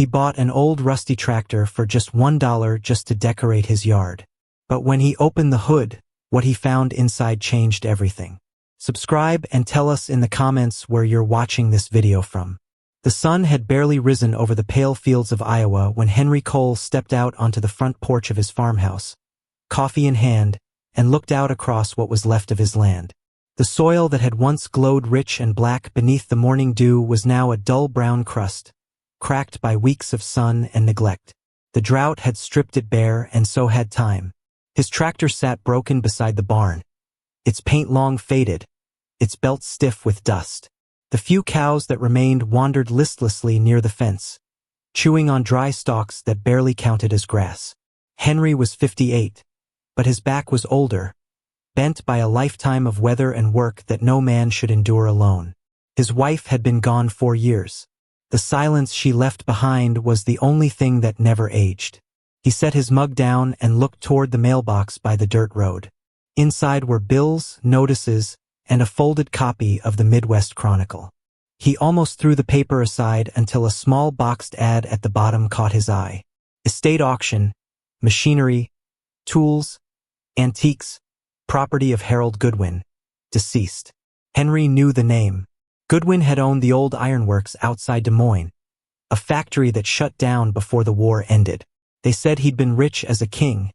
He bought an old rusty tractor for just $1 just to decorate his yard. But when he opened the hood, what he found inside changed everything. Subscribe and tell us in the comments where you're watching this video from. The sun had barely risen over the pale fields of Iowa when Henry Cole stepped out onto the front porch of his farmhouse, coffee in hand, and looked out across what was left of his land. The soil that had once glowed rich and black beneath the morning dew was now a dull brown crust, cracked by weeks of sun and neglect. The drought had stripped it bare, and so had time. His tractor sat broken beside the barn, its paint long faded, its belt stiff with dust. The few cows that remained wandered listlessly near the fence, chewing on dry stalks that barely counted as grass. Henry was 58, but his back was older, bent by a lifetime of weather and work that no man should endure alone. His wife had been gone 4 years. The silence she left behind was the only thing that never aged. He set his mug down and looked toward the mailbox by the dirt road. Inside were bills, notices, and a folded copy of the Midwest Chronicle. He almost threw the paper aside until a small boxed ad at the bottom caught his eye. Estate auction, machinery, tools, antiques, property of Harold Goodwin, deceased. Henry knew the name. Goodwin had owned the old ironworks outside Des Moines, a factory that shut down before the war ended. They said he'd been rich as a king,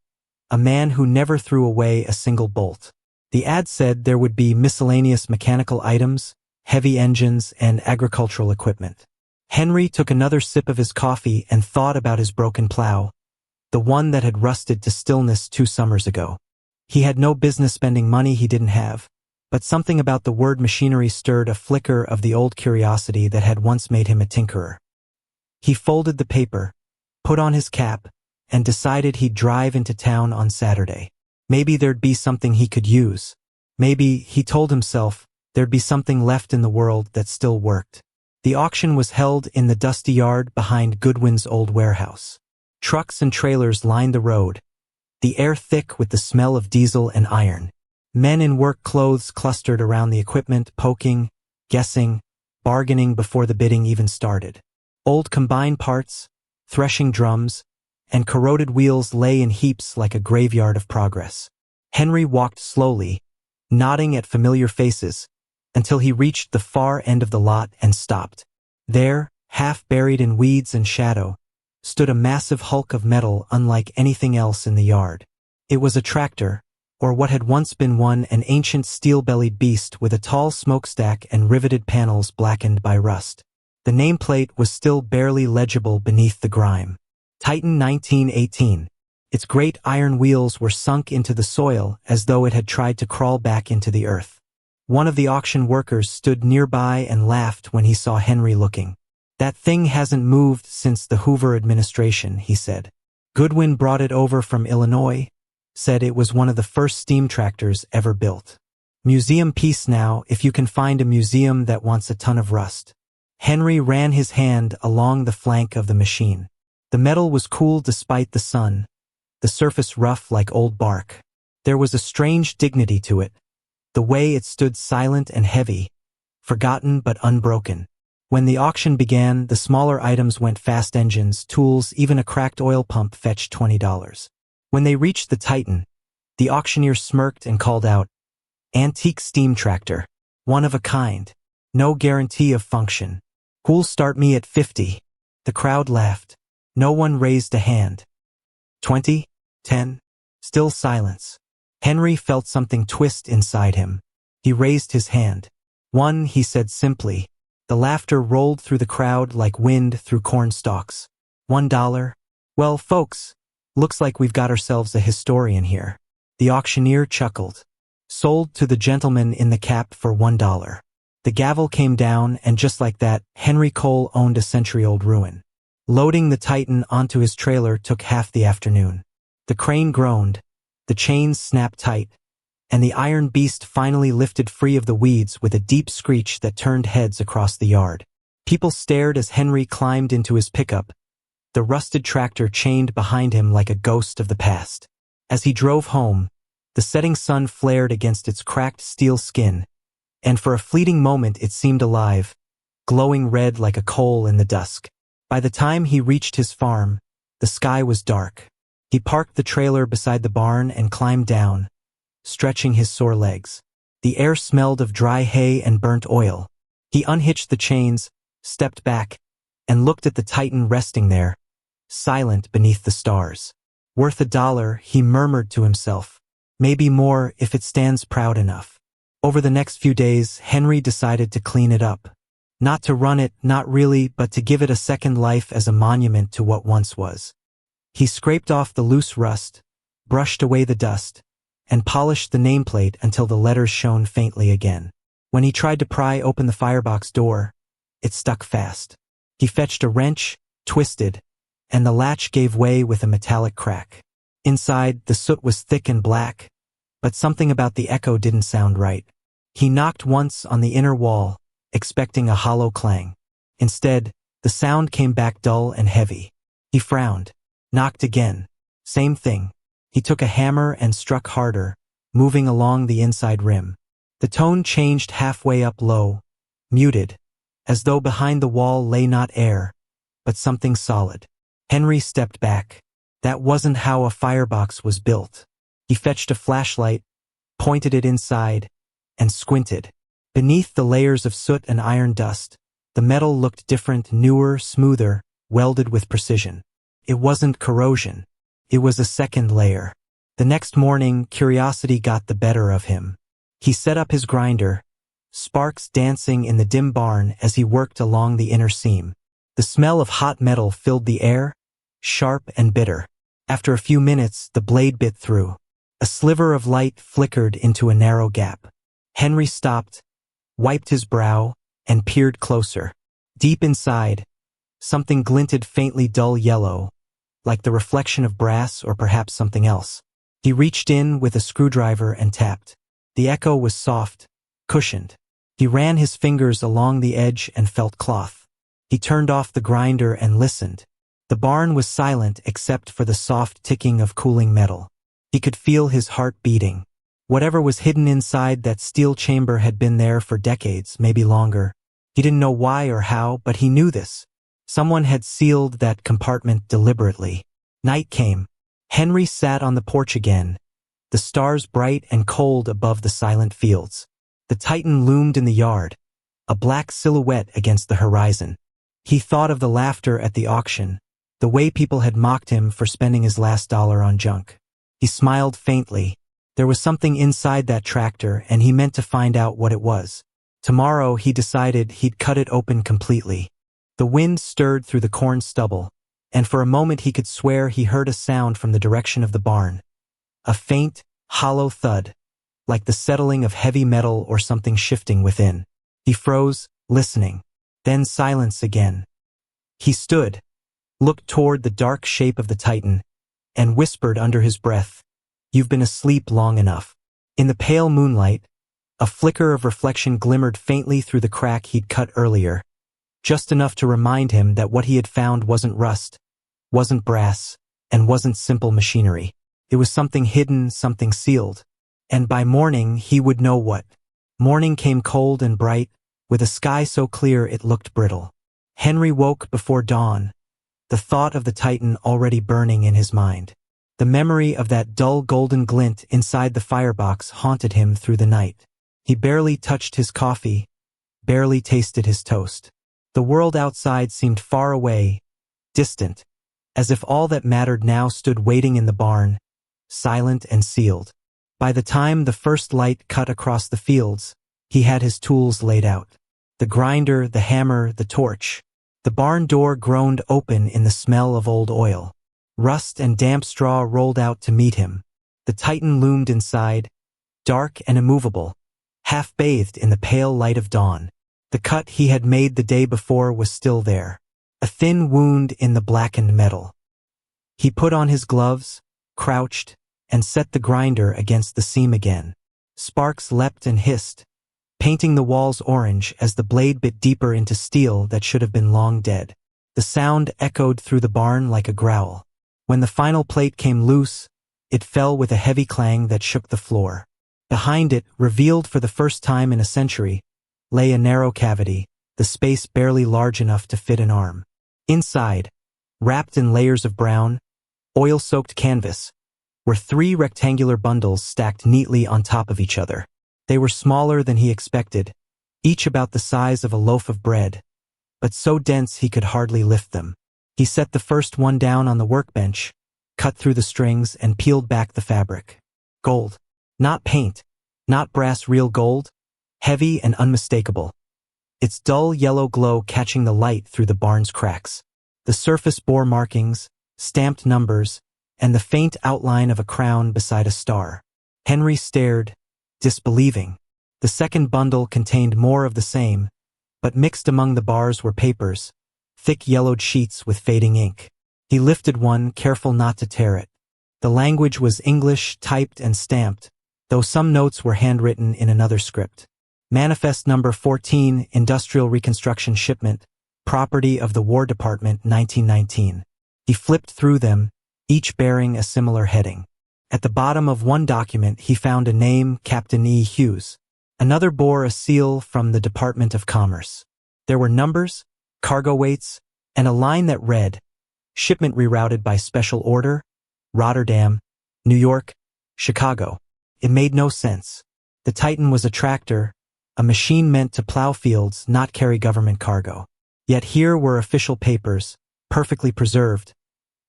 a man who never threw away a single bolt. The ad said there would be miscellaneous mechanical items, heavy engines, and agricultural equipment. Henry took another sip of his coffee and thought about his broken plow, the one that had rusted to stillness 2 summers ago. He had no business spending money he didn't have, but something about the word machinery stirred a flicker of the old curiosity that had once made him a tinkerer. He folded the paper, put on his cap, and decided he'd drive into town on Saturday. Maybe there'd be something he could use. Maybe, he told himself, there'd be something left in the world that still worked. The auction was held in the dusty yard behind Goodwin's old warehouse. Trucks and trailers lined the road, the air thick with the smell of diesel and iron. Men in work clothes clustered around the equipment, poking, guessing, bargaining before the bidding even started. Old combine parts, threshing drums, and corroded wheels lay in heaps like a graveyard of progress. Henry walked slowly, nodding at familiar faces, until he reached the far end of the lot and stopped. There, half buried in weeds and shadow, stood a massive hulk of metal unlike anything else in the yard. It was a tractor, or what had once been one, an ancient steel-bellied beast with a tall smokestack and riveted panels blackened by rust. The nameplate was still barely legible beneath the grime. Titan 1918. Its great iron wheels were sunk into the soil as though it had tried to crawl back into the earth. One of the auction workers stood nearby and laughed when he saw Henry looking. "That thing hasn't moved since the Hoover administration," he said. "Goodwin brought it over from Illinois, said it was one of the first steam tractors ever built. Museum piece now if you can find a museum that wants a ton of rust." Henry ran his hand along the flank of the machine. The metal was cool despite the sun, the surface rough like old bark. There was a strange dignity to it, the way it stood silent and heavy, forgotten but unbroken. When the auction began, the smaller items went fast: engines, tools, even a cracked oil pump fetched $20. When they reached the Titan, the auctioneer smirked and called out, "Antique steam tractor. One of a kind. No guarantee of function. Who'll start me at 50? The crowd laughed. No one raised a hand. 20? 10? Still silence. Henry felt something twist inside him. He raised his hand. 1, he said simply. The laughter rolled through the crowd like wind through corn stalks. $1? Well, folks, looks like we've got ourselves a historian here. The auctioneer chuckled. Sold to the gentleman in the cap for $1. The gavel came down, and just like that, Henry Cole owned a century-old ruin. Loading the Titan onto his trailer took half the afternoon. The crane groaned, the chains snapped tight, and the iron beast finally lifted free of the weeds with a deep screech that turned heads across the yard. People stared as Henry climbed into his pickup, the rusted tractor chained behind him like a ghost of the past. As he drove home, the setting sun flared against its cracked steel skin, and for a fleeting moment it seemed alive, glowing red like a coal in the dusk. By the time he reached his farm, the sky was dark. He parked the trailer beside the barn and climbed down, stretching his sore legs. The air smelled of dry hay and burnt oil. He unhitched the chains, stepped back, and looked at the Titan resting there, silent beneath the stars. Worth $1, he murmured to himself. Maybe more if it stands proud enough. Over the next few days, Henry decided to clean it up. Not to run it, not really, but to give it a second life as a monument to what once was. He scraped off the loose rust, brushed away the dust, and polished the nameplate until the letters shone faintly again. When he tried to pry open the firebox door, it stuck fast. He fetched a wrench, twisted, and the latch gave way with a metallic crack. Inside, the soot was thick and black, but something about the echo didn't sound right. He knocked once on the inner wall, expecting a hollow clang. Instead, the sound came back dull and heavy. He frowned, knocked again. Same thing. He took a hammer and struck harder, moving along the inside rim. The tone changed halfway up low, muted, as though behind the wall lay not air, but something solid. Henry stepped back. That wasn't how a firebox was built. He fetched a flashlight, pointed it inside, and squinted. Beneath the layers of soot and iron dust, the metal looked different, newer, smoother, welded with precision. It wasn't corrosion. It was a second layer. The next morning, curiosity got the better of him. He set up his grinder, sparks dancing in the dim barn as he worked along the inner seam. The smell of hot metal filled the air, sharp and bitter. After a few minutes, the blade bit through. A sliver of light flickered into a narrow gap. Henry stopped, wiped his brow, and peered closer. Deep inside, something glinted faintly dull yellow, like the reflection of brass or perhaps something else. He reached in with a screwdriver and tapped. The echo was soft, cushioned. He ran his fingers along the edge and felt cloth. He turned off the grinder and listened. The barn was silent except for the soft ticking of cooling metal. He could feel his heart beating. Whatever was hidden inside that steel chamber had been there for decades, maybe longer. He didn't know why or how, but he knew this. Someone had sealed that compartment deliberately. Night came. Henry sat on the porch again, the stars bright and cold above the silent fields. The Titan loomed in the yard, a black silhouette against the horizon. He thought of the laughter at the auction, the way people had mocked him for spending his last dollar on junk. He smiled faintly. There was something inside that tractor, and he meant to find out what it was. Tomorrow, he decided he'd cut it open completely. The wind stirred through the corn stubble, and for a moment he could swear he heard a sound from the direction of the barn. A faint, hollow thud, like the settling of heavy metal or something shifting within. He froze, listening. Then silence again. He stood, looked toward the dark shape of the Titan, and whispered under his breath, "You've been asleep long enough." In the pale moonlight, a flicker of reflection glimmered faintly through the crack he'd cut earlier, just enough to remind him that what he had found wasn't rust, wasn't brass, and wasn't simple machinery. It was something hidden, something sealed. And by morning, he would know what. Morning came cold and bright, with a sky so clear it looked brittle. Henry woke before dawn, the thought of the Titan already burning in his mind. The memory of that dull golden glint inside the firebox haunted him through the night. He barely touched his coffee, barely tasted his toast. The world outside seemed far away, distant, as if all that mattered now stood waiting in the barn, silent and sealed. By the time the first light cut across the fields, he had his tools laid out. The grinder, the hammer, the torch. The barn door groaned open in the smell of old oil. Rust and damp straw rolled out to meet him. The Titan loomed inside, dark and immovable, half-bathed in the pale light of dawn. The cut he had made the day before was still there, a thin wound in the blackened metal. He put on his gloves, crouched, and set the grinder against the seam again. Sparks leapt and hissed, painting the walls orange as the blade bit deeper into steel that should have been long dead. The sound echoed through the barn like a growl. When the final plate came loose, it fell with a heavy clang that shook the floor. Behind it, revealed for the first time in a century, lay a narrow cavity, the space barely large enough to fit an arm. Inside, wrapped in layers of brown, oil-soaked canvas, were 3 rectangular bundles stacked neatly on top of each other. They were smaller than he expected, each about the size of a loaf of bread, but so dense he could hardly lift them. He set the first one down on the workbench, cut through the strings, and peeled back the fabric. Gold. Not paint, not brass, real gold, heavy and unmistakable. Its dull yellow glow catching the light through the barn's cracks. The surface bore markings, stamped numbers, and the faint outline of a crown beside a star. Henry stared, disbelieving. The second bundle contained more of the same, but mixed among the bars were papers, thick yellowed sheets with fading ink. He lifted one, careful not to tear it. The language was English, typed and stamped, though some notes were handwritten in another script. Manifest number 14, Industrial Reconstruction Shipment, Property of the War Department, 1919. He flipped through them, each bearing a similar heading. At the bottom of one document he found a name, Captain E. Hughes. Another bore a seal from the Department of Commerce. There were numbers, cargo weights, and a line that read, Shipment rerouted by special order, Rotterdam, New York, Chicago. It made no sense. The Titan was a tractor, a machine meant to plow fields, not carry government cargo. Yet here were official papers, perfectly preserved,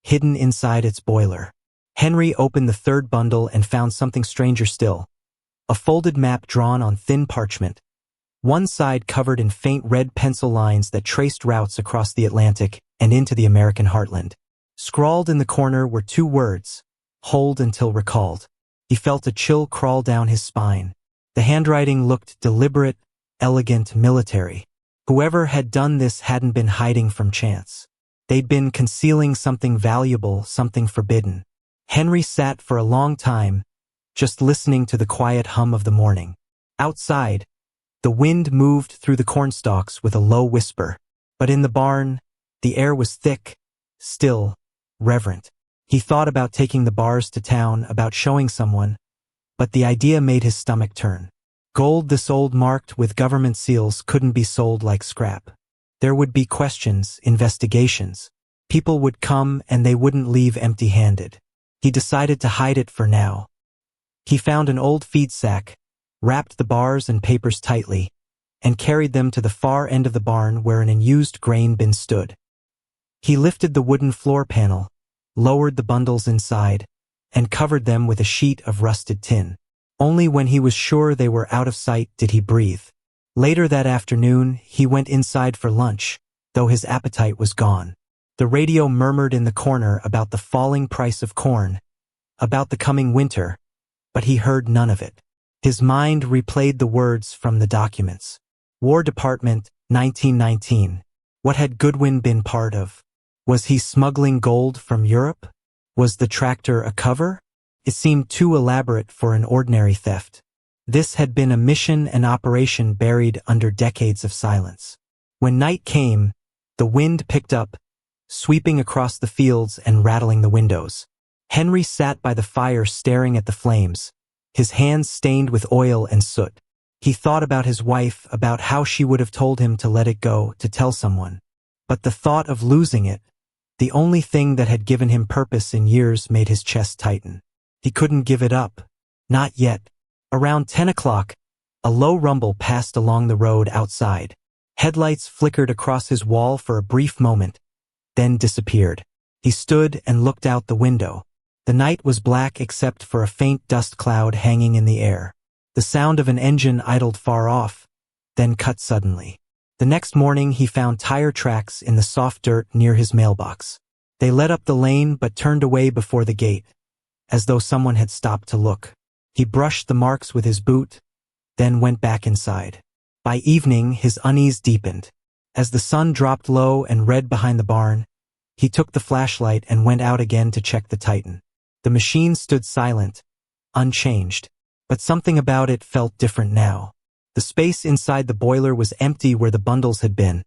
hidden inside its boiler. Henry opened the third bundle and found something stranger still. A folded map drawn on thin parchment. One side covered in faint red pencil lines that traced routes across the Atlantic and into the American heartland. Scrawled in the corner were 2 words, hold until recalled. He felt a chill crawl down his spine. The handwriting looked deliberate, elegant, military. Whoever had done this hadn't been hiding from chance. They'd been concealing something valuable, something forbidden. Henry sat for a long time, just listening to the quiet hum of the morning. Outside, the wind moved through the cornstalks with a low whisper. But in the barn, the air was thick, still, reverent. He thought about taking the bars to town, about showing someone, but the idea made his stomach turn. Gold this old marked with government seals couldn't be sold like scrap. There would be questions, investigations. People would come and they wouldn't leave empty-handed. He decided to hide it for now. He found an old feed sack, wrapped the bars and papers tightly, and carried them to the far end of the barn where an unused grain bin stood. He lifted the wooden floor panel, lowered the bundles inside, and covered them with a sheet of rusted tin. Only when he was sure they were out of sight did he breathe. Later that afternoon, he went inside for lunch, though his appetite was gone. The radio murmured in the corner about the falling price of corn, about the coming winter, but he heard none of it. His mind replayed the words from the documents. War Department, 1919. What had Goodwin been part of? Was he smuggling gold from Europe? Was the tractor a cover? It seemed too elaborate for an ordinary theft. This had been a mission and operation buried under decades of silence. When night came, the wind picked up, sweeping across the fields and rattling the windows. Henry sat by the fire staring at the flames, his hands stained with oil and soot. He thought about his wife, about how she would have told him to let it go, to tell someone. But the thought of losing it, the only thing that had given him purpose in years, made his chest tighten. He couldn't give it up. Not yet. Around 10 o'clock, a low rumble passed along the road outside. Headlights flickered across his wall for a brief moment, then disappeared. He stood and looked out the window. The night was black except for a faint dust cloud hanging in the air. The sound of an engine idled far off, then cut suddenly. The next morning he found tire tracks in the soft dirt near his mailbox. They led up the lane but turned away before the gate, as though someone had stopped to look. He brushed the marks with his boot, then went back inside. By evening his unease deepened. As the sun dropped low and red behind the barn, he took the flashlight and went out again to check the Titan. The machine stood silent, unchanged, but something about it felt different now. The space inside the boiler was empty where the bundles had been,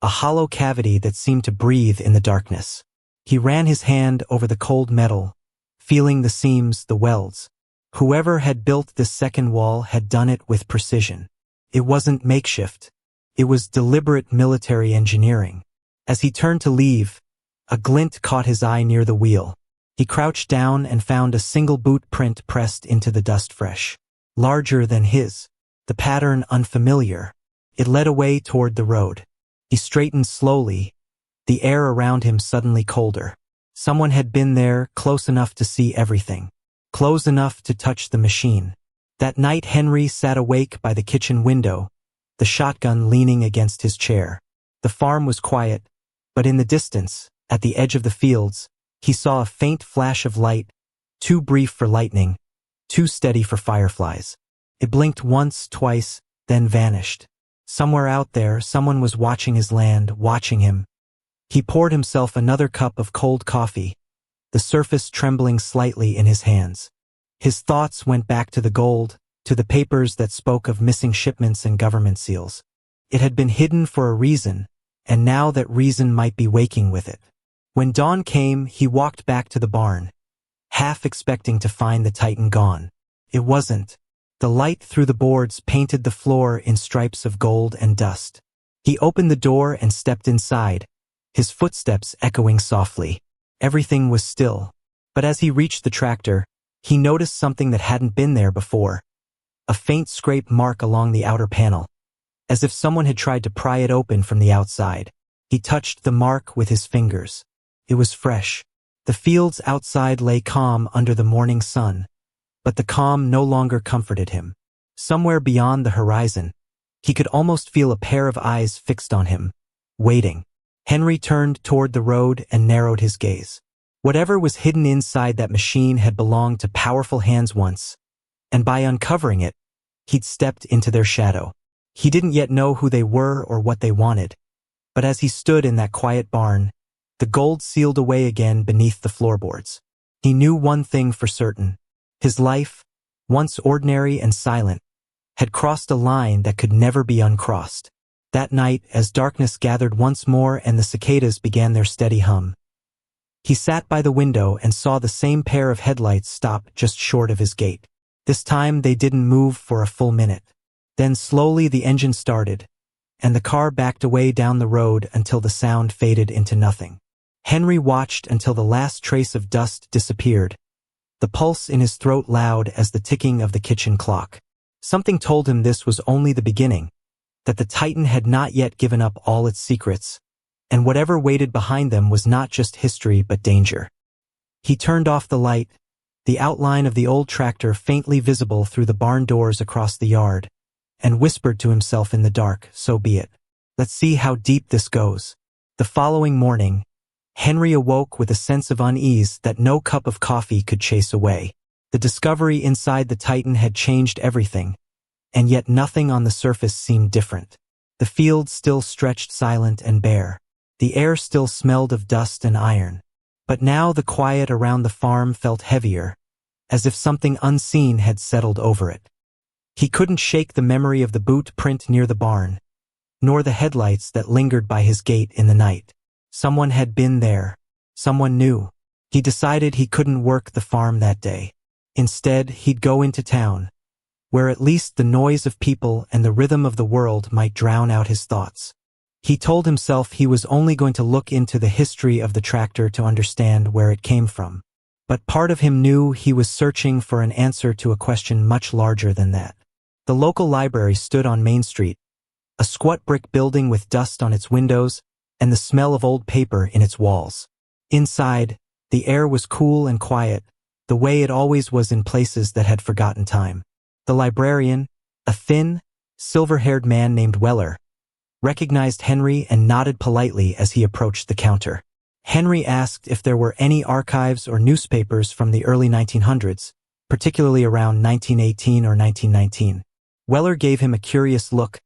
a hollow cavity that seemed to breathe in the darkness. He ran his hand over the cold metal, feeling the seams, the welds. Whoever had built this second wall had done it with precision. It wasn't makeshift. It was deliberate military engineering. As he turned to leave, a glint caught his eye near the wheel. He crouched down and found a single boot print pressed into the dust fresh. Larger than his, the pattern unfamiliar. It led away toward the road. He straightened slowly, the air around him suddenly colder. Someone had been there, close enough to see everything. Close enough to touch the machine. That night Henry sat awake by the kitchen window, the shotgun leaning against his chair. The farm was quiet, but in the distance, at the edge of the fields, he saw a faint flash of light, too brief for lightning, too steady for fireflies. It blinked once, twice, then vanished. Somewhere out there, someone was watching his land, watching him. He poured himself another cup of cold coffee, the surface trembling slightly in his hands. His thoughts went back to the gold, to the papers that spoke of missing shipments and government seals. It had been hidden for a reason, and now that reason might be waking with it. When dawn came, he walked back to the barn, half expecting to find the Titan gone. It wasn't. The light through the boards painted the floor in stripes of gold and dust. He opened the door and stepped inside, his footsteps echoing softly. Everything was still. But as he reached the tractor, he noticed something that hadn't been there before. A faint scrape mark along the outer panel, as if someone had tried to pry it open from the outside. He touched the mark with his fingers. It was fresh. The fields outside lay calm under the morning sun, but the calm no longer comforted him. Somewhere beyond the horizon, he could almost feel a pair of eyes fixed on him, waiting. Henry turned toward the road and narrowed his gaze. Whatever was hidden inside that machine had belonged to powerful hands once, and by uncovering it, he'd stepped into their shadow. He didn't yet know who they were or what they wanted, but as he stood in that quiet barn, the gold sealed away again beneath the floorboards. He knew one thing for certain. His life, once ordinary and silent, had crossed a line that could never be uncrossed. That night, as darkness gathered once more and the cicadas began their steady hum, he sat by the window and saw the same pair of headlights stop just short of his gate. This time they didn't move for a full minute. Then slowly the engine started, and the car backed away down the road until the sound faded into nothing. Henry watched until the last trace of dust disappeared, the pulse in his throat loud as the ticking of the kitchen clock. Something told him this was only the beginning, that the Titan had not yet given up all its secrets, and whatever waited behind them was not just history but danger. He turned off the light, the outline of the old tractor faintly visible through the barn doors across the yard, and whispered to himself in the dark, so be it. Let's see how deep this goes. The following morning, Henry awoke with a sense of unease that no cup of coffee could chase away. The discovery inside the Titan had changed everything, and yet nothing on the surface seemed different. The field still stretched silent and bare. The air still smelled of dust and iron. But now the quiet around the farm felt heavier, as if something unseen had settled over it. He couldn't shake the memory of the boot print near the barn, nor the headlights that lingered by his gate in the night. Someone had been there. Someone new. He decided he couldn't work the farm that day. Instead, he'd go into town, where at least the noise of people and the rhythm of the world might drown out his thoughts. He told himself he was only going to look into the history of the tractor to understand where it came from. But part of him knew he was searching for an answer to a question much larger than that. The local library stood on Main Street, a squat brick building with dust on its windows and the smell of old paper in its walls. Inside, the air was cool and quiet, the way it always was in places that had forgotten time. The librarian, a thin, silver-haired man named Weller, recognized Henry and nodded politely as he approached the counter. Henry asked if there were any archives or newspapers from the early 1900s, particularly around 1918 or 1919. Weller gave him a curious look,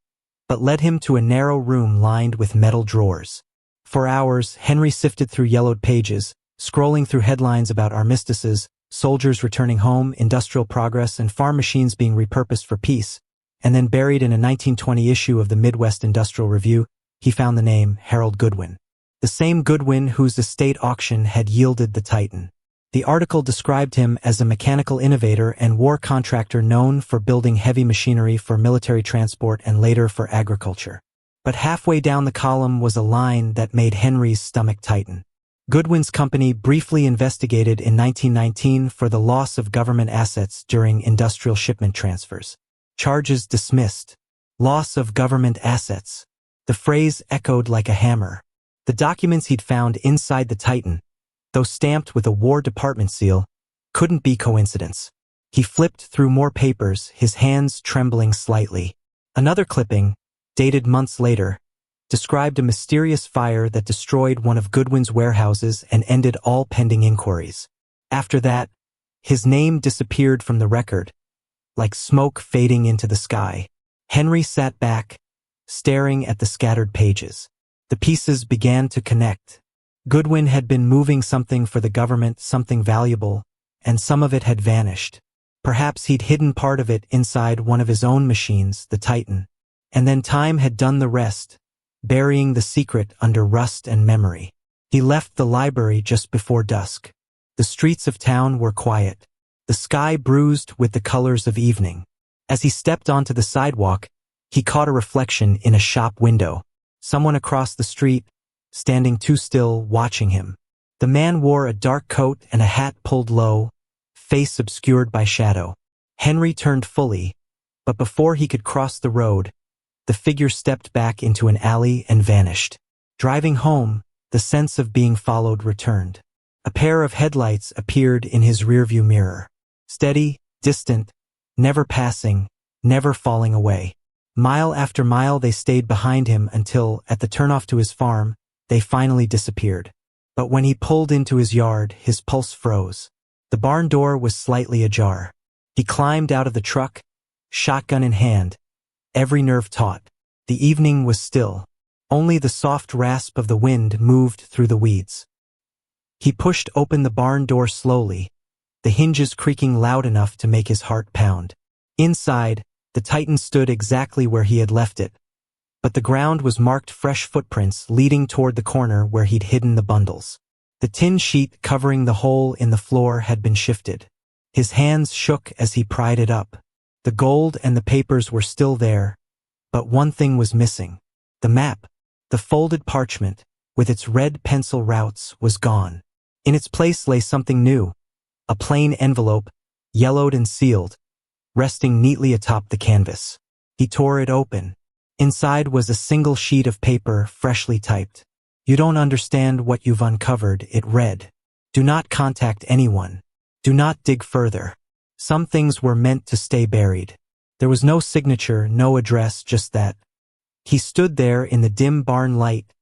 but led him to a narrow room lined with metal drawers. For hours, Henry sifted through yellowed pages, scrolling through headlines about armistices, soldiers returning home, industrial progress, and farm machines being repurposed for peace. And then buried in a 1920 issue of the Midwest Industrial Review, he found the name Harold Goodwin. The same Goodwin whose estate auction had yielded the Titan. The article described him as a mechanical innovator and war contractor known for building heavy machinery for military transport and later for agriculture. But halfway down the column was a line that made Henry's stomach tighten. Goodwin's company briefly investigated in 1919 for the loss of government assets during industrial shipment transfers. Charges dismissed. Loss of government assets. The phrase echoed like a hammer. The documents he'd found inside the Titan, though stamped with a War Department seal, couldn't be coincidence. He flipped through more papers, his hands trembling slightly. Another clipping, dated months later, described a mysterious fire that destroyed one of Goodwin's warehouses and ended all pending inquiries. After that, his name disappeared from the record, like smoke fading into the sky. Henry sat back, staring at the scattered pages. The pieces began to connect. Goodwin had been moving something for the government, something valuable, and some of it had vanished. Perhaps he'd hidden part of it inside one of his own machines, the Titan. And then time had done the rest, burying the secret under rust and memory. He left the library just before dusk. The streets of town were quiet, the sky bruised with the colors of evening. As he stepped onto the sidewalk, he caught a reflection in a shop window. Someone across the street, standing too still, watching him. The man wore a dark coat and a hat pulled low, face obscured by shadow. Henry turned fully, but before he could cross the road, the figure stepped back into an alley and vanished. Driving home, the sense of being followed returned. A pair of headlights appeared in his rearview mirror. Steady, distant, never passing, never falling away. Mile after mile they stayed behind him until, at the turnoff to his farm, they finally disappeared. But when he pulled into his yard, his pulse froze. The barn door was slightly ajar. He climbed out of the truck, shotgun in hand, every nerve taut. The evening was still. Only the soft rasp of the wind moved through the weeds. He pushed open the barn door slowly, the hinges creaking loud enough to make his heart pound. Inside, the Titan stood exactly where he had left it, but the ground was marked fresh footprints leading toward the corner where he'd hidden the bundles. The tin sheet covering the hole in the floor had been shifted. His hands shook as he pried it up. The gold and the papers were still there, but one thing was missing. The map, the folded parchment, with its red pencil routes, was gone. In its place lay something new, a plain envelope, yellowed and sealed, resting neatly atop the canvas. He tore it open. Inside was a single sheet of paper, freshly typed. "You don't understand what you've uncovered," it read. "Do not contact anyone. Do not dig further. Some things were meant to stay buried." There was no signature, no address, just that. He stood there in the dim barn light,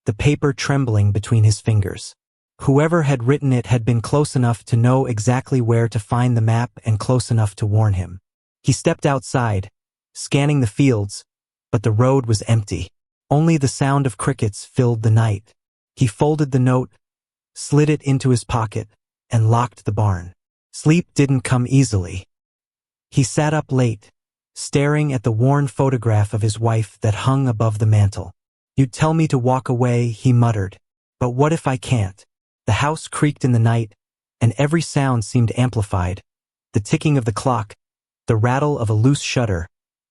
the paper trembling between his fingers. Whoever had written it had been close enough to know exactly where to find the map and close enough to warn him. He stepped outside, scanning the fields, but the road was empty. Only the sound of crickets filled the night. He folded the note, slid it into his pocket, and locked the barn. Sleep didn't come easily. He sat up late, staring at the worn photograph of his wife that hung above the mantel. "You'd tell me to walk away," he muttered. "But what if I can't?" The house creaked in the night, and every sound seemed amplified. The ticking of the clock, the rattle of a loose shutter,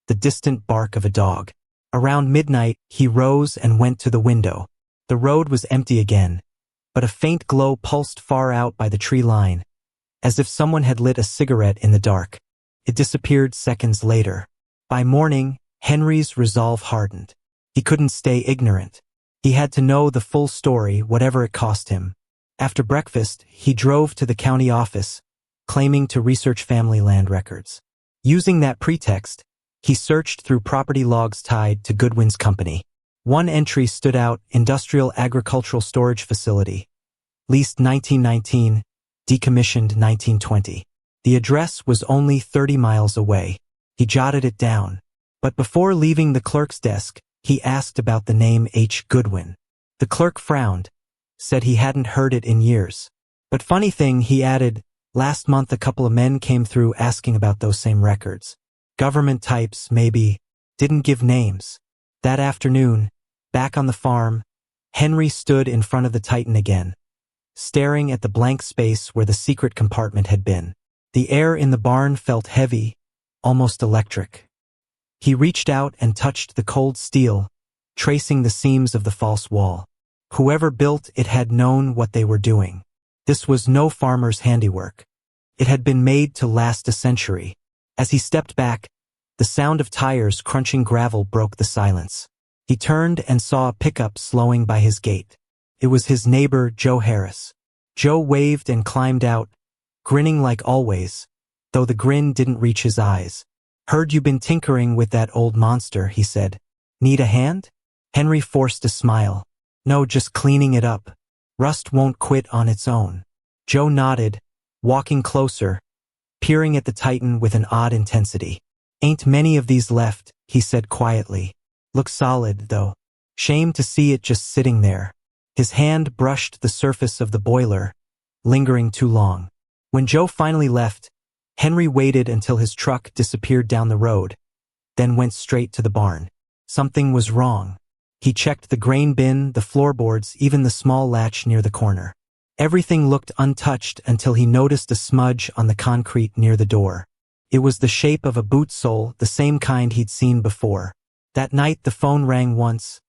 the distant bark of a dog. Around midnight, he rose and went to the window. The road was empty again, but a faint glow pulsed far out by the tree line, as if someone had lit a cigarette in the dark. It disappeared seconds later. By morning, Henry's resolve hardened. He couldn't stay ignorant. He had to know the full story, whatever it cost him. After breakfast, he drove to the county office, claiming to research family land records. Using that pretext, he searched through property logs tied to Goodwin's company. One entry stood out: Industrial Agricultural Storage Facility. Leased 1919, decommissioned 1920. The address was only 30 miles away. He jotted it down. But before leaving the clerk's desk, he asked about the name H. Goodwin. The clerk frowned, said he hadn't heard it in years. But funny thing, he added, last month a couple of men came through asking about those same records. Government types, maybe. Didn't give names. That afternoon, back on the farm, Henry stood in front of the Titan again, staring at the blank space where the secret compartment had been. The air in the barn felt heavy, almost electric. He reached out and touched the cold steel, tracing the seams of the false wall. Whoever built it had known what they were doing. This was no farmer's handiwork. It had been made to last a century. As he stepped back, the sound of tires crunching gravel broke the silence. He turned and saw a pickup slowing by his gate. It was his neighbor, Joe Harris. Joe waved and climbed out, grinning like always, though the grin didn't reach his eyes. "Heard you been tinkering with that old monster," he said. "Need a hand?" Henry forced a smile. "No, just cleaning it up. Rust won't quit on its own." Joe nodded, walking closer, peering at the Titan with an odd intensity. "Ain't many of these left," he said quietly. "Looks solid, though. Shame to see it just sitting there." His hand brushed the surface of the boiler, lingering too long. When Joe finally left, Henry waited until his truck disappeared down the road, then went straight to the barn. Something was wrong. He checked the grain bin, the floorboards, even the small latch near the corner. Everything looked untouched until he noticed a smudge on the concrete near the door. It was the shape of a boot sole, the same kind he'd seen before. That night the phone rang once,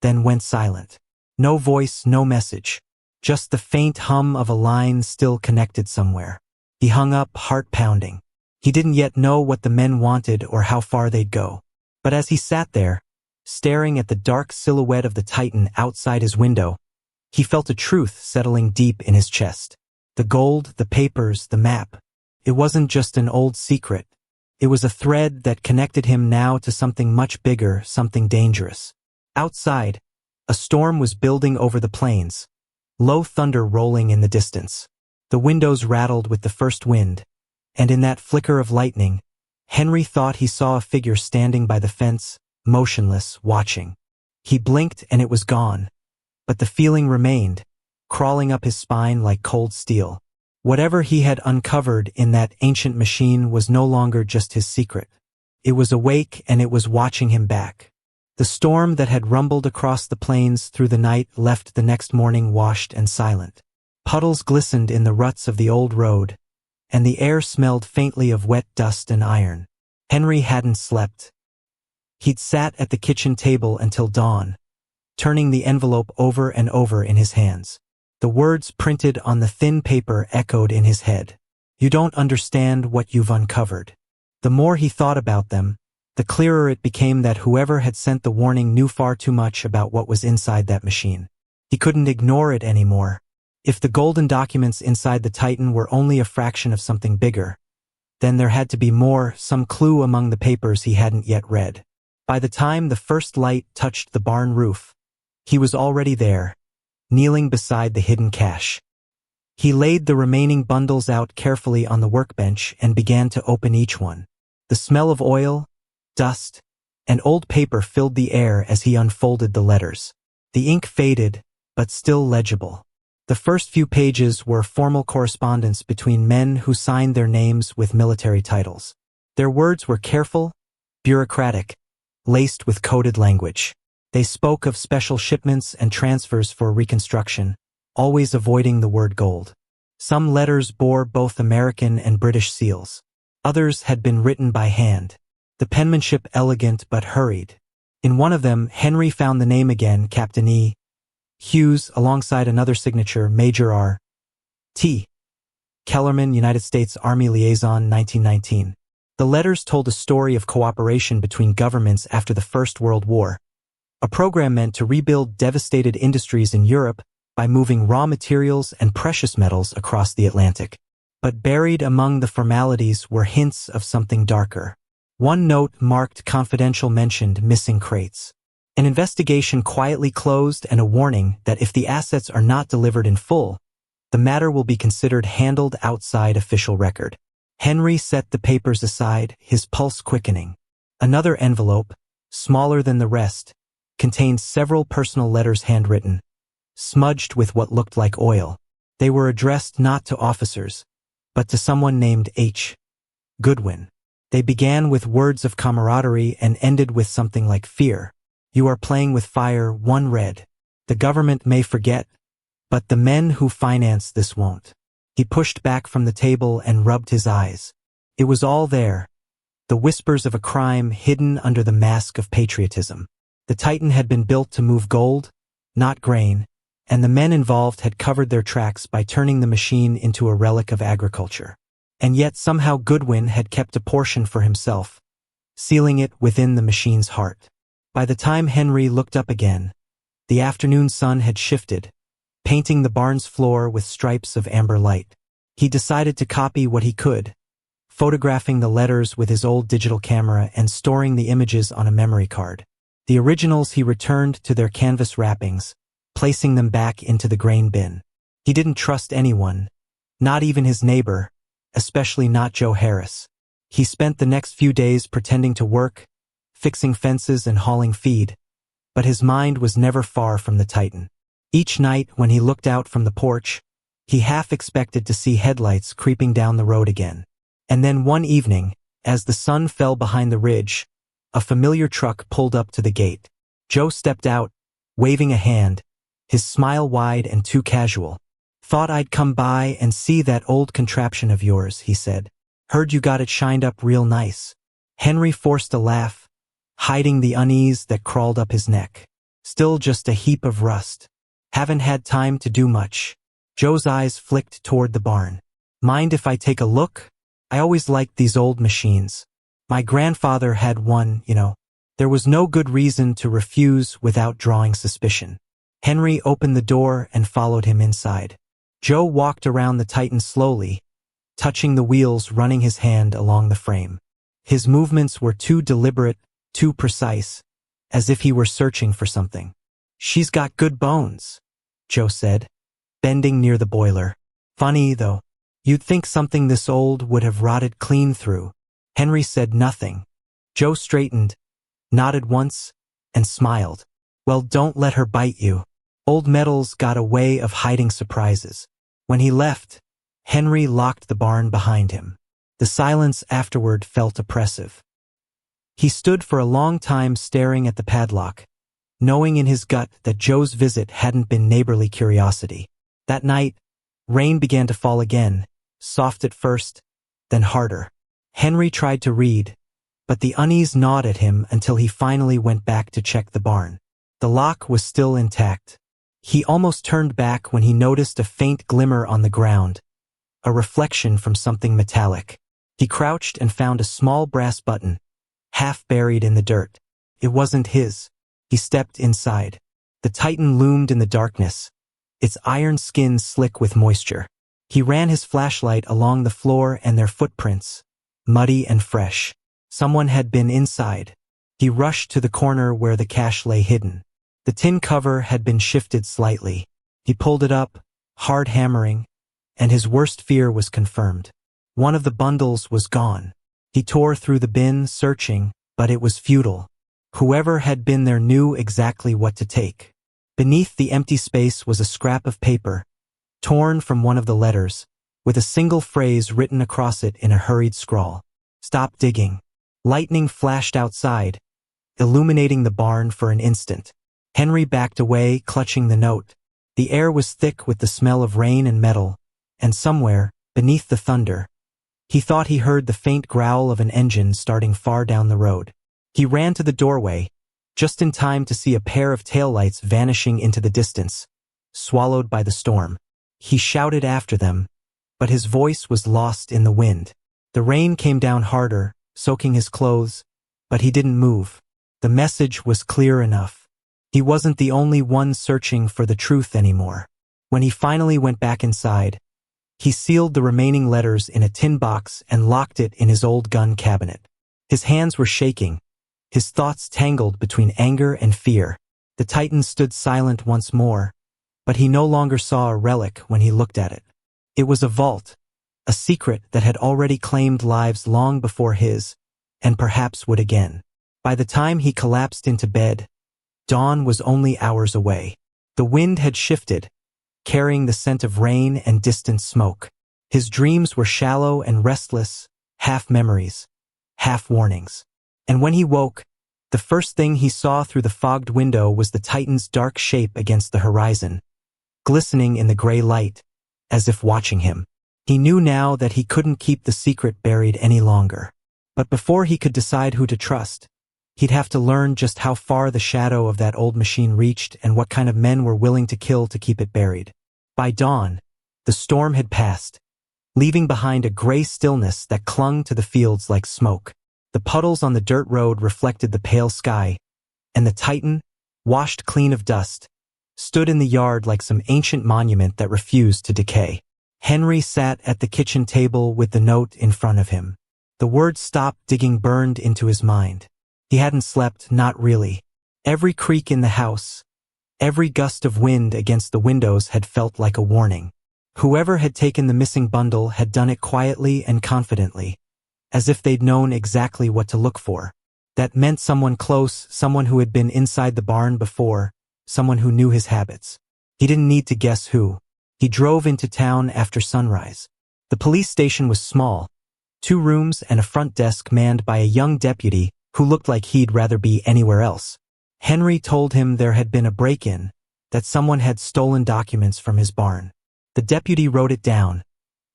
then went silent. No voice, no message. Just the faint hum of a line still connected somewhere. He hung up, heart pounding. He didn't yet know what the men wanted or how far they'd go. But as he sat there, staring at the dark silhouette of the Titan outside his window, he felt a truth settling deep in his chest. The gold, the papers, the map. It wasn't just an old secret. It was a thread that connected him now to something much bigger, something dangerous. Outside, a storm was building over the plains, low thunder rolling in the distance. The windows rattled with the first wind, and in that flicker of lightning, Henry thought he saw a figure standing by the fence, motionless, watching. He blinked and it was gone, but the feeling remained, crawling up his spine like cold steel. Whatever he had uncovered in that ancient machine was no longer just his secret. It was awake and it was watching him back. The storm that had rumbled across the plains through the night left the next morning washed and silent. Puddles glistened in the ruts of the old road, and the air smelled faintly of wet dust and iron. Henry hadn't slept. He'd sat at the kitchen table until dawn, turning the envelope over and over in his hands. The words printed on the thin paper echoed in his head. "You don't understand what you've uncovered." The more he thought about them, the clearer it became that whoever had sent the warning knew far too much about what was inside that machine. He couldn't ignore it anymore. If the golden documents inside the Titan were only a fraction of something bigger, then there had to be more, some clue among the papers he hadn't yet read. By the time the first light touched the barn roof, he was already there, kneeling beside the hidden cache. He laid the remaining bundles out carefully on the workbench and began to open each one. The smell of oil, dust, and old paper filled the air as he unfolded the letters. The ink faded, but still legible. The first few pages were formal correspondence between men who signed their names with military titles. Their words were careful, bureaucratic, laced with coded language. They spoke of special shipments and transfers for reconstruction, always avoiding the word gold. Some letters bore both American and British seals. Others had been written by hand, the penmanship elegant but hurried. In one of them, Henry found the name again, Captain E. Hughes, alongside another signature, Major R. T. Kellerman, United States Army Liaison, 1919. The letters told a story of cooperation between governments after the First World War, a program meant to rebuild devastated industries in Europe by moving raw materials and precious metals across the Atlantic. But buried among the formalities were hints of something darker. One note marked confidential mentioned missing crates. An investigation quietly closed and a warning that if the assets are not delivered in full, the matter will be considered handled outside official record. Henry set the papers aside, his pulse quickening. Another envelope, smaller than the rest, contained several personal letters handwritten, smudged with what looked like oil. They were addressed not to officers, but to someone named H. Goodwin. They began with words of camaraderie and ended with something like fear. "You are playing with fire," one read. "The government may forget, but the men who finance this won't." He pushed back from the table and rubbed his eyes. It was all there, the whispers of a crime hidden under the mask of patriotism. The Titan had been built to move gold, not grain, and the men involved had covered their tracks by turning the machine into a relic of agriculture. And yet somehow Goodwin had kept a portion for himself, sealing it within the machine's heart. By the time Henry looked up again, the afternoon sun had shifted, painting the barn's floor with stripes of amber light. He decided to copy what he could, photographing the letters with his old digital camera and storing the images on a memory card. The originals he returned to their canvas wrappings, placing them back into the grain bin. He didn't trust anyone, not even his neighbor, especially not Joe Harris. He spent the next few days pretending to work, fixing fences and hauling feed, but his mind was never far from the Titan. Each night when he looked out from the porch, he half expected to see headlights creeping down the road again. And then one evening, as the sun fell behind the ridge, a familiar truck pulled up to the gate. Joe stepped out, waving a hand, his smile wide and too casual. "Thought I'd come by and see that old contraption of yours," he said. "Heard you got it shined up real nice." Henry forced a laugh, hiding the unease that crawled up his neck. "Still just a heap of rust. Haven't had time to do much." Joe's eyes flicked toward the barn. "Mind if I take a look? I always liked these old machines. My grandfather had one, you know." There was no good reason to refuse without drawing suspicion. Henry opened the door and followed him inside. Joe walked around the Titan slowly, touching the wheels, running his hand along the frame. His movements were too deliberate, too precise, as if he were searching for something. "She's got good bones," Joe said, bending near the boiler. "Funny, though. You'd think something this old would have rotted clean through." Henry said nothing. Joe straightened, nodded once, and smiled. "Well, don't let her bite you. Old metal's got a way of hiding surprises." When he left, Henry locked the barn behind him. The silence afterward felt oppressive. He stood for a long time staring at the padlock, knowing in his gut that Joe's visit hadn't been neighborly curiosity. That night, rain began to fall again, soft at first, then harder. Henry tried to read, but the unease gnawed at him until he finally went back to check the barn. The lock was still intact. He almost turned back when he noticed a faint glimmer on the ground, a reflection from something metallic. He crouched and found a small brass button, half buried in the dirt. It wasn't his. He stepped inside. The Titan loomed in the darkness, its iron skin slick with moisture. He ran his flashlight along the floor and their footprints, muddy and fresh. Someone had been inside. He rushed to the corner where the cache lay hidden. The tin cover had been shifted slightly. He pulled it up, hard hammering, and his worst fear was confirmed. One of the bundles was gone. He tore through the bin, searching, but it was futile. Whoever had been there knew exactly what to take. Beneath the empty space was a scrap of paper, torn from one of the letters, with a single phrase written across it in a hurried scrawl. "Stop digging." Lightning flashed outside, illuminating the barn for an instant. Henry backed away, clutching the note. The air was thick with the smell of rain and metal, and somewhere, beneath the thunder, he thought he heard the faint growl of an engine starting far down the road. He ran to the doorway, just in time to see a pair of taillights vanishing into the distance, swallowed by the storm. He shouted after them, but his voice was lost in the wind. The rain came down harder, soaking his clothes, but he didn't move. The message was clear enough. He wasn't the only one searching for the truth anymore. When he finally went back inside, he sealed the remaining letters in a tin box and locked it in his old gun cabinet. His hands were shaking, his thoughts tangled between anger and fear. The Titan stood silent once more, but he no longer saw a relic when he looked at it. It was a vault, a secret that had already claimed lives long before his, and perhaps would again. By the time he collapsed into bed, dawn was only hours away. The wind had shifted, carrying the scent of rain and distant smoke. His dreams were shallow and restless, half memories, half warnings. And when he woke, the first thing he saw through the fogged window was the Titan's dark shape against the horizon, glistening in the gray light, as if watching him. He knew now that he couldn't keep the secret buried any longer. But before he could decide who to trust, He'd have to learn just how far the shadow of that old machine reached and what kind of men were willing to kill to keep it buried. By dawn, the storm had passed, leaving behind a gray stillness that clung to the fields like smoke. The puddles on the dirt road reflected the pale sky, and the Titan, washed clean of dust, stood in the yard like some ancient monument that refused to decay. Henry sat at the kitchen table with the note in front of him. The word "stop digging" burned into his mind. He hadn't slept, not really. Every creak in the house, every gust of wind against the windows had felt like a warning. Whoever had taken the missing bundle had done it quietly and confidently, as if they'd known exactly what to look for. That meant someone close, someone who had been inside the barn before, someone who knew his habits. He didn't need to guess who. He drove into town after sunrise. The police station was small, 2 rooms and a front desk manned by a young deputy who looked like he'd rather be anywhere else. Henry told him there had been a break-in, that someone had stolen documents from his barn. The deputy wrote it down,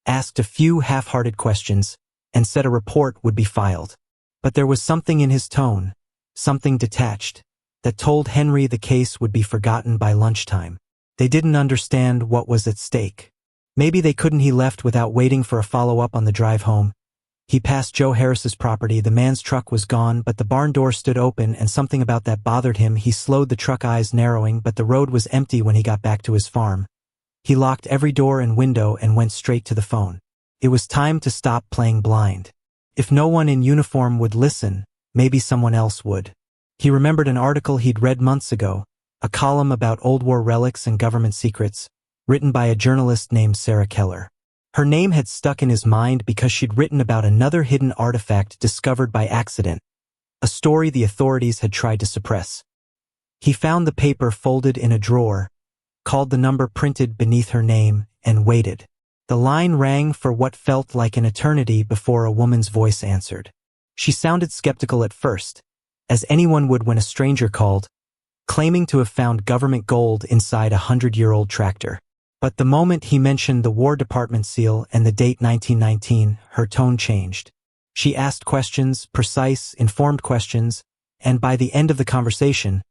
asked a few half-hearted questions, and said a report would be filed. But there was something in his tone, something detached, that told Henry the case would be forgotten by lunchtime. They didn't understand what was at stake. Maybe they couldn't. He left without waiting for a follow-up on the drive home. He passed Joe Harris's property. The man's truck was gone, but the barn door stood open, and something about that bothered him. He slowed, the truck eyes narrowing, but the road was empty when he got back to his farm. He locked every door and window and went straight to the phone. It was time to stop playing blind. If no one in uniform would listen, maybe someone else would. He remembered an article he'd read months ago, a column about old war relics and government secrets, written by a journalist named Sarah Keller. Her name had stuck in his mind because she'd written about another hidden artifact discovered by accident, a story the authorities had tried to suppress. He found the paper folded in a drawer, called the number printed beneath her name, and waited. The line rang for what felt like an eternity before a woman's voice answered. She sounded skeptical at first, as anyone would when a stranger called, claiming to have found government gold inside a 100-year-old tractor. But the moment he mentioned the War Department seal and the date 1919, her tone changed. She asked questions, precise, informed questions, and by the end of the conversation,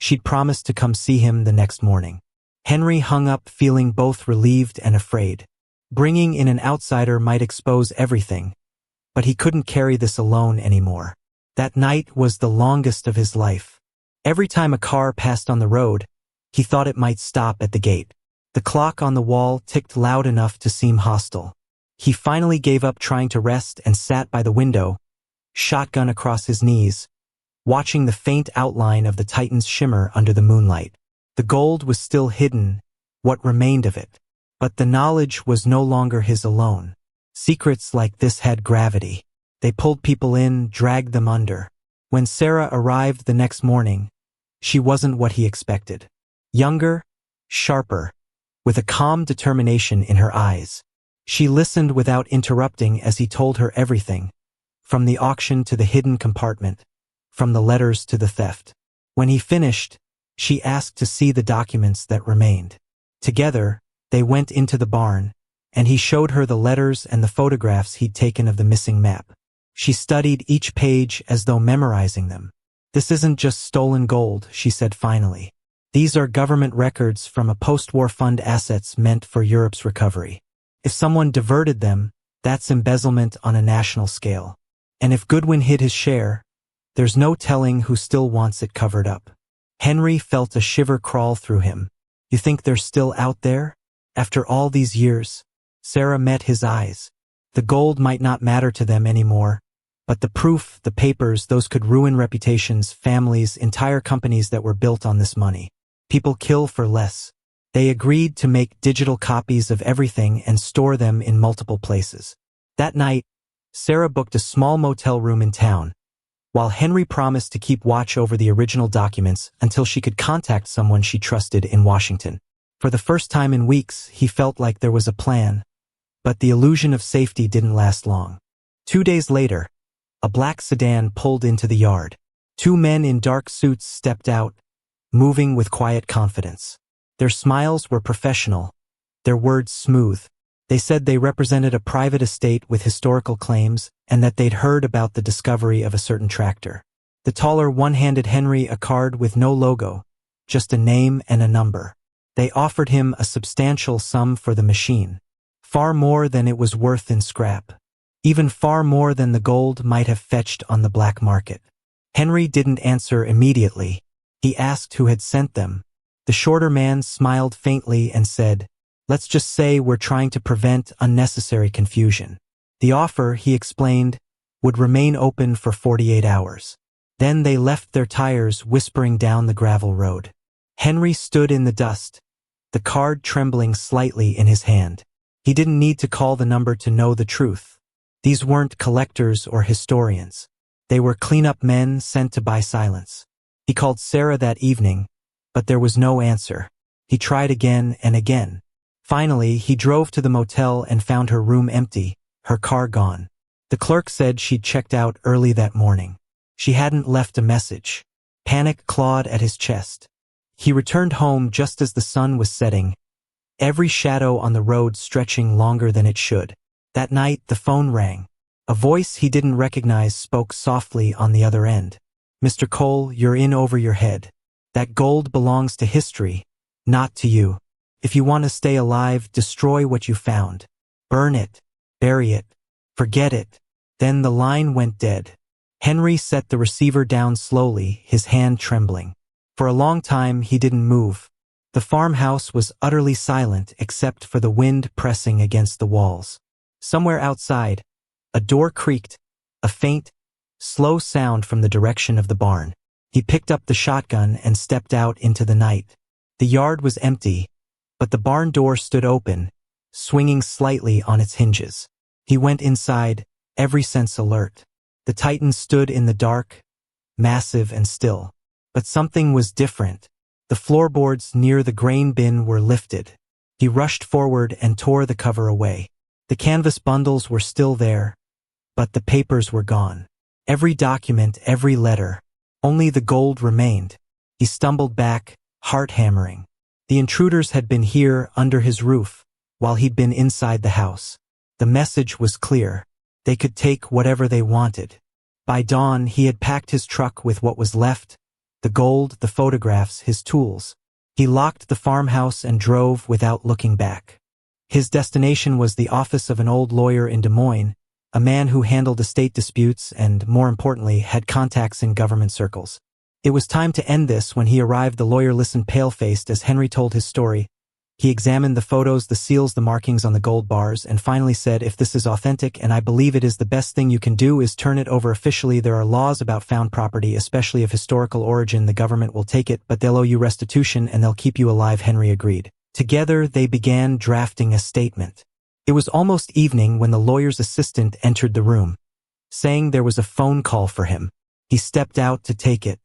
she'd promised to come see him the next morning. Henry hung up feeling both relieved and afraid. Bringing in an outsider might expose everything, but he couldn't carry this alone anymore. That night was the longest of his life. Every time a car passed on the road, he thought it might stop at the gate. The clock on the wall ticked loud enough to seem hostile. He finally gave up trying to rest and sat by the window, shotgun across his knees, watching the faint outline of the Titan's shimmer under the moonlight. The gold was still hidden, what remained of it. But the knowledge was no longer his alone. Secrets like this had gravity. They pulled people in, dragged them under. When Sarah arrived the next morning, she wasn't what he expected. Younger, sharper, with a calm determination in her eyes. She listened without interrupting as he told her everything, from the auction to the hidden compartment, from the letters to the theft. When he finished, she asked to see the documents that remained. Together, they went into the barn, and he showed her the letters and the photographs he'd taken of the missing map. She studied each page as though memorizing them. "This isn't just stolen gold," she said finally. "These are government records from a post-war fund, assets meant for Europe's recovery. If someone diverted them, that's embezzlement on a national scale. And if Goodwin hid his share, there's no telling who still wants it covered up." Henry felt a shiver crawl through him. "You think they're still out there? After all these years?" Sarah met his eyes. The gold might not matter to them anymore, but the proof, the papers, those could ruin reputations, families, entire companies that were built on this money. People kill for less. They agreed to make digital copies of everything and store them in multiple places. That night, Sarah booked a small motel room in town, while Henry promised to keep watch over the original documents until she could contact someone she trusted in Washington. For the first time in weeks, he felt like there was a plan, but the illusion of safety didn't last long. 2 days later, a black sedan pulled into the yard. 2 men in dark suits stepped out, moving with quiet confidence. Their smiles were professional, their words smooth. They said they represented a private estate with historical claims and that they'd heard about the discovery of a certain tractor. The taller one handed Henry a card with no logo, just a name and a number. They offered him a substantial sum for the machine, far more than it was worth in scrap, even far more than the gold might have fetched on the black market. Henry didn't answer immediately. He asked who had sent them. The shorter man smiled faintly and said, "Let's just say we're trying to prevent unnecessary confusion." The offer, he explained, would remain open for 48 hours. Then they left their tires whispering down the gravel road. Henry stood in the dust, the card trembling slightly in his hand. He didn't need to call the number to know the truth. These weren't collectors or historians. They were cleanup men sent to buy silence. He called Sarah that evening, but there was no answer. He tried again and again. Finally, he drove to the motel and found her room empty, her car gone. The clerk said she'd checked out early that morning. She hadn't left a message. Panic clawed at his chest. He returned home just as the sun was setting, every shadow on the road stretching longer than it should. That night, the phone rang. A voice he didn't recognize spoke softly on the other end. "Mr. Cole, you're in over your head. That gold belongs to history, not to you. If you want to stay alive, destroy what you found. Burn it. Bury it. Forget it." Then the line went dead. Henry set the receiver down slowly, his hand trembling. For a long time, he didn't move. The farmhouse was utterly silent except for the wind pressing against the walls. Somewhere outside, a door creaked, a faint, slow sound from the direction of the barn. He picked up the shotgun and stepped out into the night. The yard was empty, but the barn door stood open, swinging slightly on its hinges. He went inside, every sense alert. The Titan stood in the dark, massive and still. But something was different. The floorboards near the grain bin were lifted. He rushed forward and tore the cover away. The canvas bundles were still there, but the papers were gone. Every document, every letter. Only the gold remained. He stumbled back, heart hammering. The intruders had been here under his roof, while he'd been inside the house. The message was clear. They could take whatever they wanted. By dawn, he had packed his truck with what was left, the gold, the photographs, his tools. He locked the farmhouse and drove without looking back. His destination was the office of an old lawyer in Des Moines, a man who handled estate disputes and, more importantly, had contacts in government circles. It was time to end this. When he arrived, the lawyer listened pale-faced as Henry told his story. He examined the photos, the seals, the markings on the gold bars, and finally said, "If this is authentic, and I believe it is, the best thing you can do is turn it over officially. There are laws about found property, especially of historical origin. The government will take it, but they'll owe you restitution and they'll keep you alive." Henry agreed. Together, they began drafting a statement. It was almost evening when the lawyer's assistant entered the room, saying there was a phone call for him. He stepped out to take it.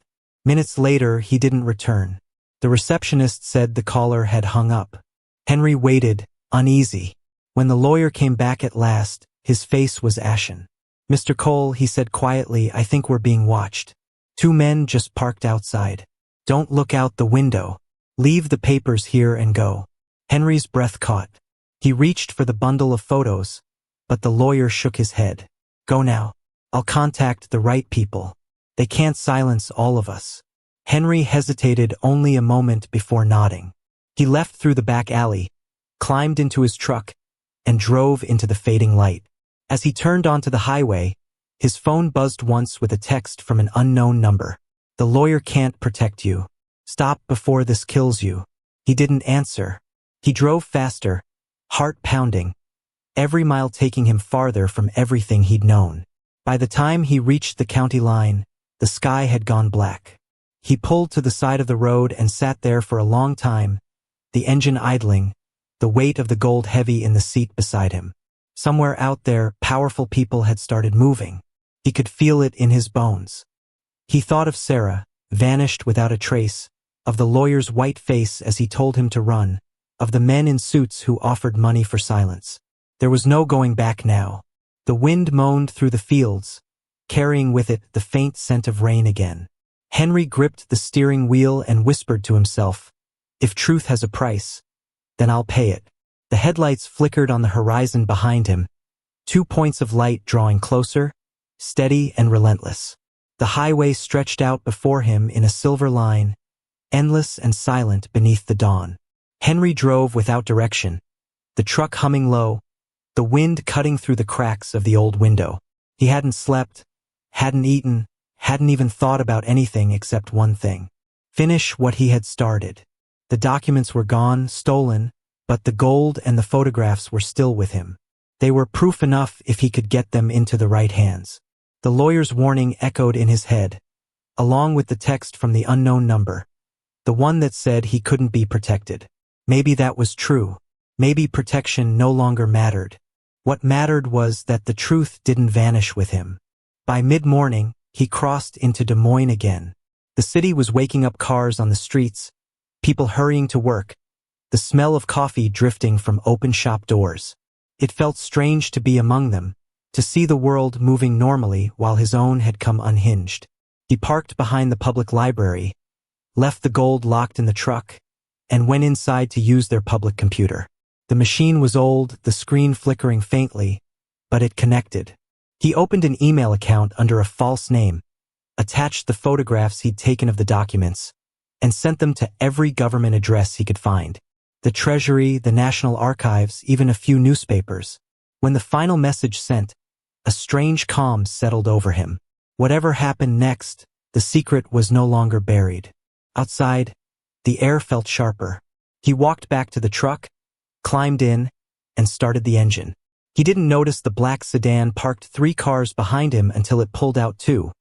Minutes later, he didn't return. The receptionist said the caller had hung up. Henry waited, uneasy. When the lawyer came back at last, his face was ashen. "Mr. Cole," he said quietly, "I think we're being watched. Two men just parked outside. Don't look out the window. Leave the papers here and go." Henry's breath caught. He reached for the bundle of photos, but the lawyer shook his head. "Go now. I'll contact the right people. They can't silence all of us." Henry hesitated only a moment before nodding. He left through the back alley, climbed into his truck, and drove into the fading light. As he turned onto the highway, his phone buzzed once with a text from an unknown number. "The lawyer can't protect you. Stop before this kills you." He didn't answer. He drove faster, heart pounding, every mile taking him farther from everything he'd known. By the time he reached the county line, the sky had gone black. He pulled to the side of the road and sat there for a long time, the engine idling, the weight of the gold heavy in the seat beside him. Somewhere out there, powerful people had started moving. He could feel it in his bones. He thought of Sarah, vanished without a trace, of the lawyer's white face as he told him to run, of the men in suits who offered money for silence. There was no going back now. The wind moaned through the fields, carrying with it the faint scent of rain again. Henry gripped the steering wheel and whispered to himself, "If truth has a price, then I'll pay it." The headlights flickered on the horizon behind him, 2 points of light drawing closer, steady and relentless. The highway stretched out before him in a silver line, endless and silent beneath the dawn. Henry drove without direction, the truck humming low, the wind cutting through the cracks of the old window. He hadn't slept, hadn't eaten, hadn't even thought about anything except one thing: finish what he had started. The documents were gone, stolen, but the gold and the photographs were still with him. They were proof enough if he could get them into the right hands. The lawyer's warning echoed in his head, along with the text from the unknown number, the one that said he couldn't be protected. Maybe that was true. Maybe protection no longer mattered. What mattered was that the truth didn't vanish with him. By mid-morning, he crossed into Des Moines again. The city was waking up, cars on the streets, people hurrying to work, the smell of coffee drifting from open shop doors. It felt strange to be among them, to see the world moving normally while his own had come unhinged. He parked behind the public library, left the gold locked in the truck, and went inside to use their public computer. The machine was old, the screen flickering faintly, but it connected. He opened an email account under a false name, attached the photographs he'd taken of the documents, and sent them to every government address he could find. The Treasury, the National Archives, even a few newspapers. When the final message sent, a strange calm settled over him. Whatever happened next, the secret was no longer buried. Outside, the air felt sharper. He walked back to the truck, climbed in, and started the engine. He didn't notice the black sedan parked 3 cars behind him until it pulled out too,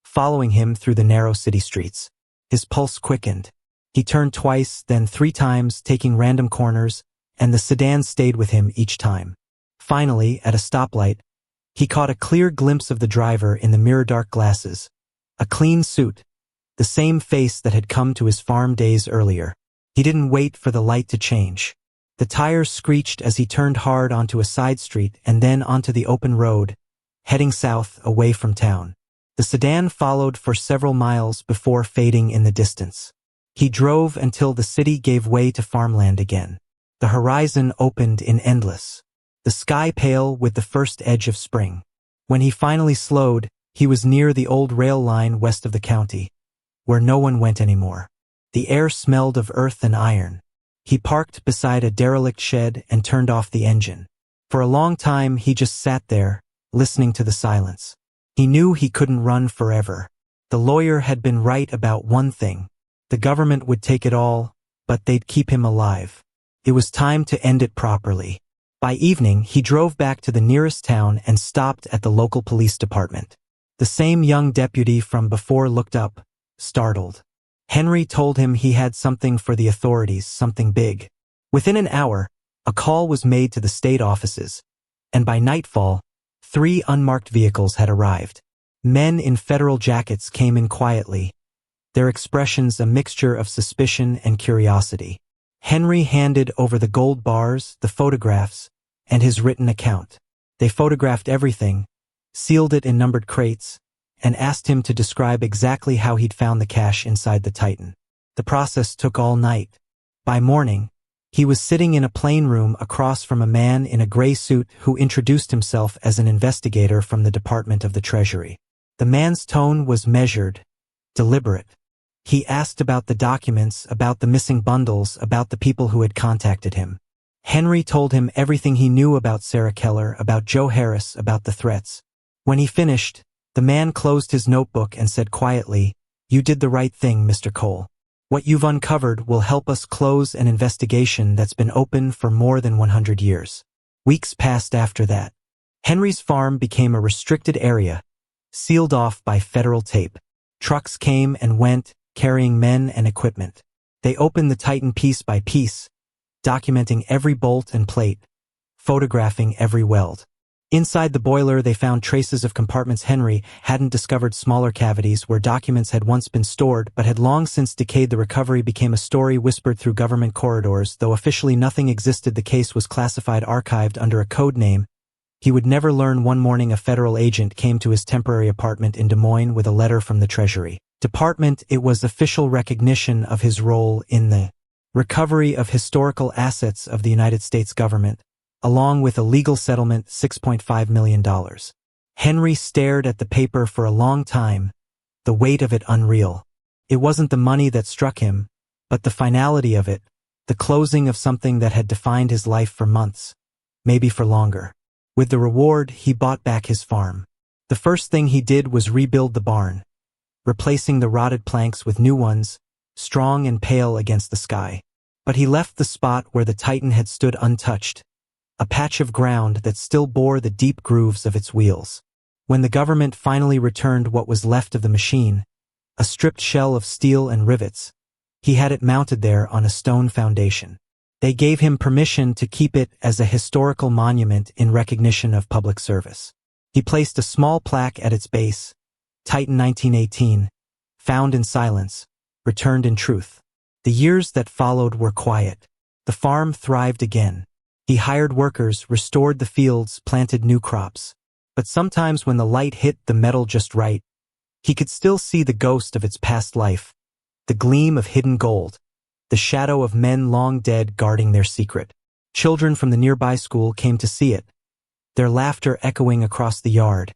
following him through the narrow city streets. His pulse quickened. He turned twice, then 3 times, taking random corners, and the sedan stayed with him each time. Finally, at a stoplight, he caught a clear glimpse of the driver in the mirror-dark glasses. A clean suit, the same face that had come to his farm days earlier. He didn't wait for the light to change. The tires screeched as he turned hard onto a side street and then onto the open road, heading south away from town. The sedan followed for several miles before fading in the distance. He drove until the city gave way to farmland again. The horizon opened in endless, the sky pale with the first edge of spring. When he finally slowed, he was near the old rail line west of the county, where no one went anymore. The air smelled of earth and iron. He parked beside a derelict shed and turned off the engine. For a long time he just sat there, listening to the silence. He knew he couldn't run forever. The lawyer had been right about one thing. The government would take it all, but they'd keep him alive. It was time to end it properly. By evening, he drove back to the nearest town and stopped at the local police department. The same young deputy from before looked up, startled. Henry told him he had something for the authorities, something big. Within an hour, a call was made to the state offices, and by nightfall, 3 unmarked vehicles had arrived. Men in federal jackets came in quietly, their expressions a mixture of suspicion and curiosity. Henry handed over the gold bars, the photographs, and his written account. They photographed everything, sealed it in numbered crates, and asked him to describe exactly how he'd found the cash inside the Titan. The process took all night. By morning, he was sitting in a plain room across from a man in a gray suit who introduced himself as an investigator from the Department of the Treasury. The man's tone was measured, deliberate. He asked about the documents, about the missing bundles, about the people who had contacted him. Henry told him everything he knew about Sarah Keller, about Joe Harris, about the threats. When he finished, the man closed his notebook and said quietly, "You did the right thing, Mr. Cole. What you've uncovered will help us close an investigation that's been open for more than 100 years." Weeks passed after that. Henry's farm became a restricted area, sealed off by federal tape. Trucks came and went, carrying men and equipment. They opened the Titan piece by piece, documenting every bolt and plate, photographing every weld. Inside the boiler they found traces of compartments. Henry hadn't discovered smaller cavities where documents had once been stored but had long since decayed. The recovery became a story whispered through government corridors. Though officially nothing existed, the case was classified, archived under a code name. He would never learn. One morning a federal agent came to his temporary apartment in Des Moines with a letter from the Treasury Department. It was official recognition of his role in the recovery of historical assets of the United States government, along with a legal settlement, $6.5 million. Henry stared at the paper for a long time, the weight of it unreal. It wasn't the money that struck him, but the finality of it, the closing of something that had defined his life for months, maybe for longer. With the reward, he bought back his farm. The first thing he did was rebuild the barn, replacing the rotted planks with new ones, strong and pale against the sky. But he left the spot where the Titan had stood untouched, a patch of ground that still bore the deep grooves of its wheels. When the government finally returned what was left of the machine, a stripped shell of steel and rivets, he had it mounted there on a stone foundation. They gave him permission to keep it as a historical monument in recognition of public service. He placed a small plaque at its base, Titan 1918, found in silence, returned in truth. The years that followed were quiet. The farm thrived again. He hired workers, restored the fields, planted new crops. But sometimes when the light hit the metal just right, he could still see the ghost of its past life, the gleam of hidden gold, the shadow of men long dead guarding their secret. Children from the nearby school came to see it, their laughter echoing across the yard,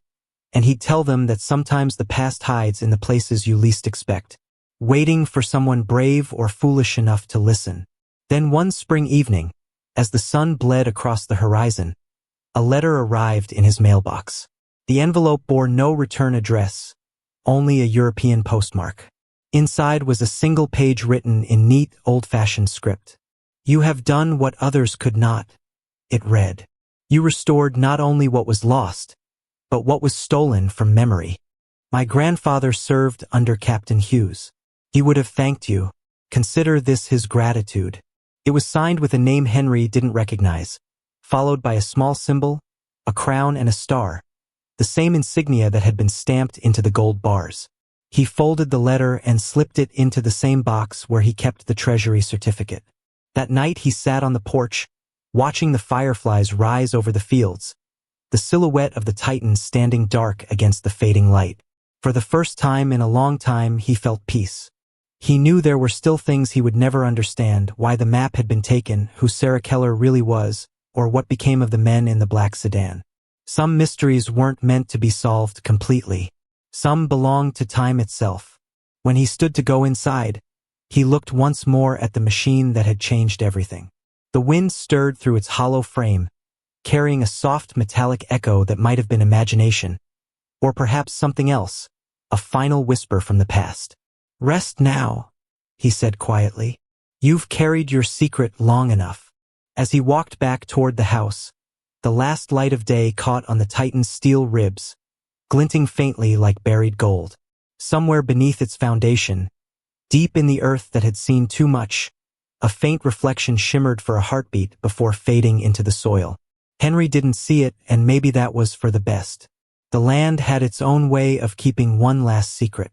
and he'd tell them that sometimes the past hides in the places you least expect, waiting for someone brave or foolish enough to listen. Then one spring evening, as the sun bled across the horizon, a letter arrived in his mailbox. The envelope bore no return address, only a European postmark. Inside was a single page written in neat, old-fashioned script. "You have done what others could not," it read. "You restored not only what was lost, but what was stolen from memory. My grandfather served under Captain Hughes. He would have thanked you. Consider this his gratitude." It was signed with a name Henry didn't recognize, followed by a small symbol, a crown and a star, the same insignia that had been stamped into the gold bars. He folded the letter and slipped it into the same box where he kept the treasury certificate. That night he sat on the porch, watching the fireflies rise over the fields, the silhouette of the Titan standing dark against the fading light. For the first time in a long time he felt peace. He knew there were still things he would never understand, why the map had been taken, who Sarah Keller really was, or what became of the men in the black sedan. Some mysteries weren't meant to be solved completely. Some belonged to time itself. When he stood to go inside, he looked once more at the machine that had changed everything. The wind stirred through its hollow frame, carrying a soft metallic echo that might have been imagination, or perhaps something else, a final whisper from the past. "Rest now," he said quietly. "You've carried your secret long enough." As he walked back toward the house, the last light of day caught on the Titan's steel ribs, glinting faintly like buried gold. Somewhere beneath its foundation, deep in the earth that had seen too much, a faint reflection shimmered for a heartbeat before fading into the soil. Henry didn't see it, and maybe that was for the best. The land had its own way of keeping one last secret.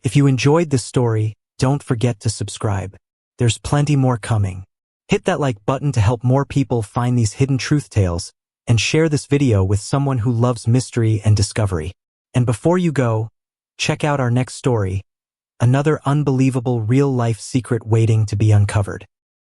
If you enjoyed this story, don't forget to subscribe. There's plenty more coming. Hit that like button to help more people find these hidden truth tales, and share this video with someone who loves mystery and discovery. And before you go, check out our next story, another unbelievable real-life secret waiting to be uncovered.